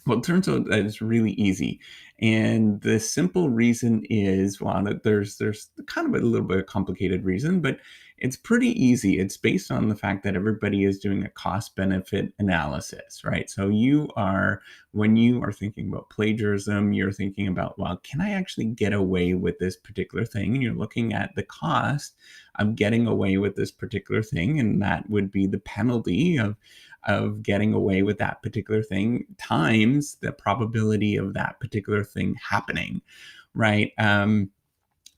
Well, it turns out that it's really easy. And the simple reason is, well, that there's kind of a little bit of complicated reason, but it's pretty easy. It's based on the fact that everybody is doing a cost benefit analysis, right? So when you are thinking about plagiarism, you're thinking about, well, can I actually get away with this particular thing? And you're looking at the cost of getting away with this particular thing, and that would be the penalty of getting away with that particular thing times the probability of that particular thing happening, right?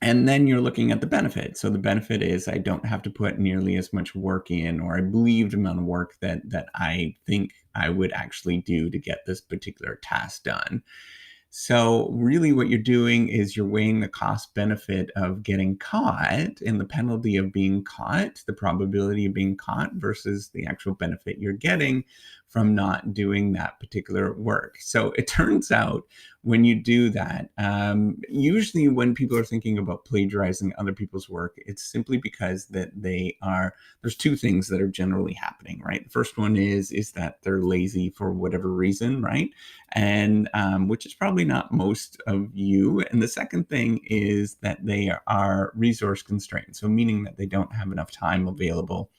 And then you're looking at the benefit. So the benefit is I don't have to put nearly as much work in, or I believe the amount of work that I think I would actually do to get this particular task done. So really what you're doing is you're weighing the cost benefit of getting caught and the penalty of being caught, the probability of being caught versus the actual benefit you're getting from not doing that particular work. So it turns out when you do that, usually when people are thinking about plagiarizing other people's work, it's simply because that there's two things that are generally happening, right? The first one is that they're lazy for whatever reason, right? And which is probably not most of you. And the second thing is that they are resource constrained, so meaning that they don't have enough time available,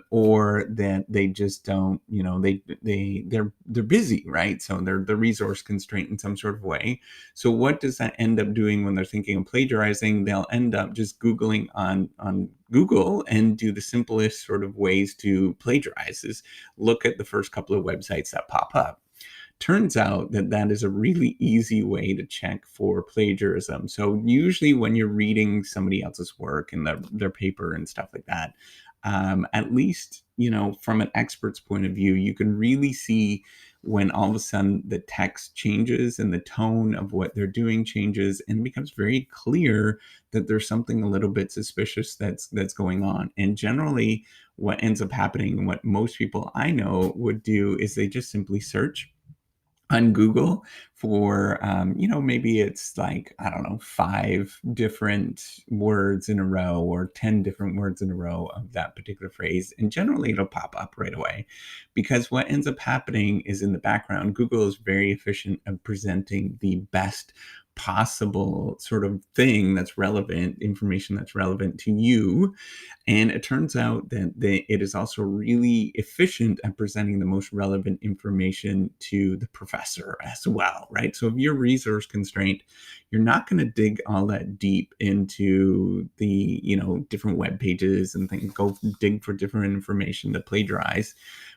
or that they just don't, they're busy, right? So they're resource constrained in some sort of way. So what does that end up doing when they're thinking of plagiarizing? They'll end up just Googling on Google and do the simplest sort of ways to plagiarize is look at the first couple of websites that pop up. Turns out that that is a really easy way to check for plagiarism. So usually when you're reading somebody else's work and their paper and stuff like that, at least, from an expert's point of view, you can really see when all of a sudden the text changes and the tone of what they're doing changes, and it becomes very clear that there's something a little bit suspicious that's going on. And generally what ends up happening, and what most people I know would do, is they just simply search on Google for, maybe it's like, I don't know, 5 different words in a row or 10 different words in a row of that particular phrase. And generally it'll pop up right away, because what ends up happening is in the background, Google is very efficient at presenting the best possible sort of thing that's relevant, information that's relevant to you. And it turns out that it is also really efficient at presenting the most relevant information to the professor as well, right? So if you're resource constrained, you're not going to dig all that deep into the, different web pages and things, go dig for different information to plagiarize.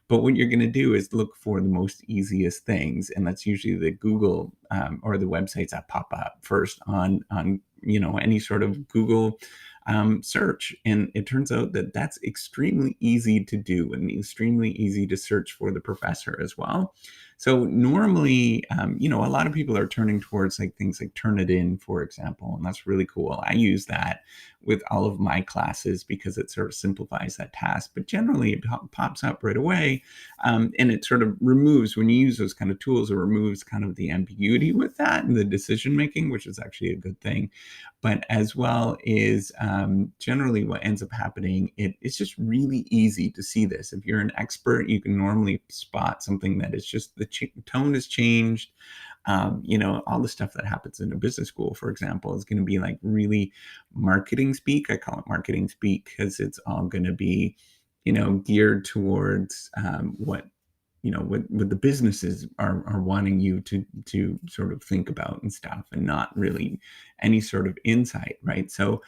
But what you're going to do is look for the most easiest things, and that's usually the Google or the websites that pop up first on any sort of Google search. And it turns out that that's extremely easy to do and extremely easy to search for the professor as well. So normally, a lot of people are turning towards like things like Turnitin, for example, and that's really cool. I use that with all of my classes because it sort of simplifies that task. But generally, it pops up right away, and it sort of removes, when you use those kind of tools, it removes kind of the ambiguity with that and the decision making, which is actually a good thing. But as well is generally what ends up happening, it's just really easy to see this. If you're an expert, you can normally spot something that is just the tone has changed. All the stuff that happens in a business school, for example, is going to be like really marketing speak. I call it marketing speak because it's all going to be, geared towards what the businesses are wanting you to sort of think about and stuff, and not really any sort of insight, right? So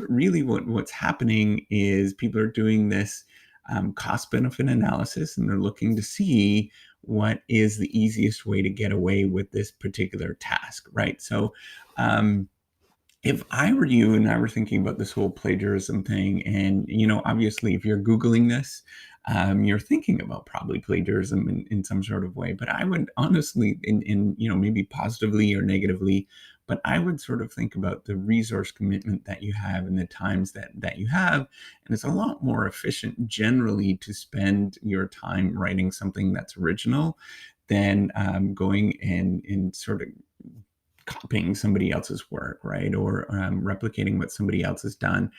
really what's happening is people are doing this cost benefit analysis, and they're looking to see what is the easiest way to get away with this particular task, right? So if I were you and I were thinking about this whole plagiarism thing, and obviously, if you're Googling this, you're thinking about probably plagiarism in some sort of way. But I would honestly, in maybe positively or negatively, but I would sort of think about the resource commitment that you have and the times that you have, and it's a lot more efficient generally to spend your time writing something that's original than going and sort of copying somebody else's work, right? Or replicating what somebody else has done.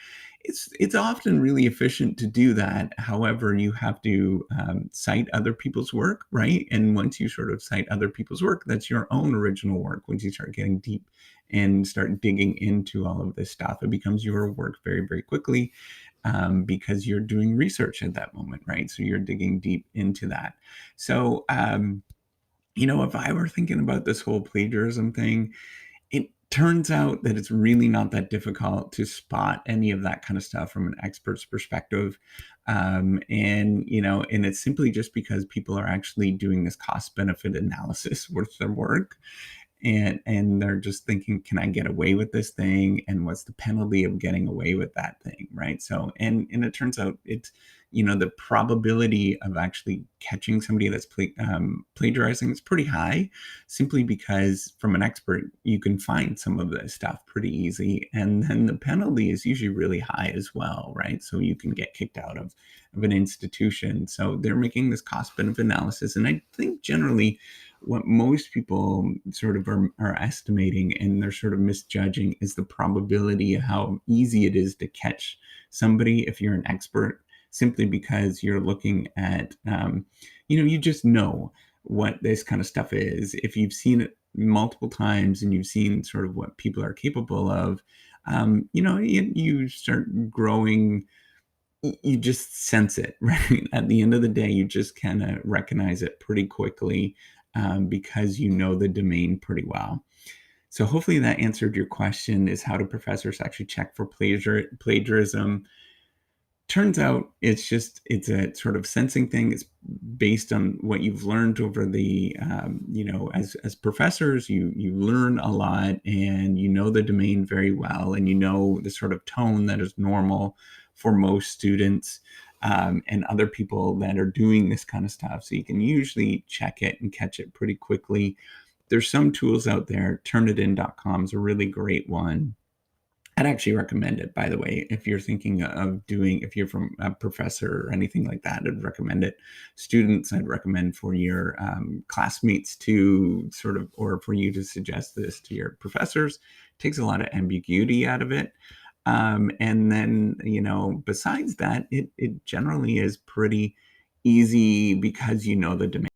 It's often really efficient to do that. However, you have to cite other people's work, right? And once you sort of cite other people's work, that's your own original work. Once you start getting deep and start digging into all of this stuff, it becomes your work very, very quickly, because you're doing research at that moment, right? So you're digging deep into that. So, if I were thinking about this whole plagiarism thing, it turns out that it's really not that difficult to spot any of that kind of stuff from an expert's perspective. And it's simply just because people are actually doing this cost benefit analysis with their work, and they're just thinking, can I get away with this thing, and what's the penalty of getting away with that thing, right? So, and it turns out it's, the probability of actually catching somebody that's plagiarizing is pretty high, simply because from an expert you can find some of this stuff pretty easy, and then the penalty is usually really high as well, right? So you can get kicked out of an institution. So they're making this cost benefit analysis, and I think generally what most people sort of are estimating, and they're sort of misjudging, is the probability of how easy it is to catch somebody if you're an expert, simply because you're looking at, you just know what this kind of stuff is. If you've seen it multiple times and you've seen sort of what people are capable of, you start growing. You just sense it, right? At the end of the day, you just kind of recognize it pretty quickly, because you know the domain pretty well. So hopefully that answered your question: is how do professors actually check for plagiarism? Turns out it's a sort of sensing thing. It's based on what you've learned over the, as professors, you learn a lot, and you know the domain very well, and you know the sort of tone that is normal for most students, and other people that are doing this kind of stuff. So you can usually check it and catch it pretty quickly. There's some tools out there. Turnitin.com is a really great one. I'd actually recommend it, by the way, if you're thinking of doing, if you're from a professor or anything like that, I'd recommend it. Students, I'd recommend for your classmates to sort of, or for you to suggest this to your professors. It takes a lot of ambiguity out of it. And then, besides that, it generally is pretty easy because you know the domain.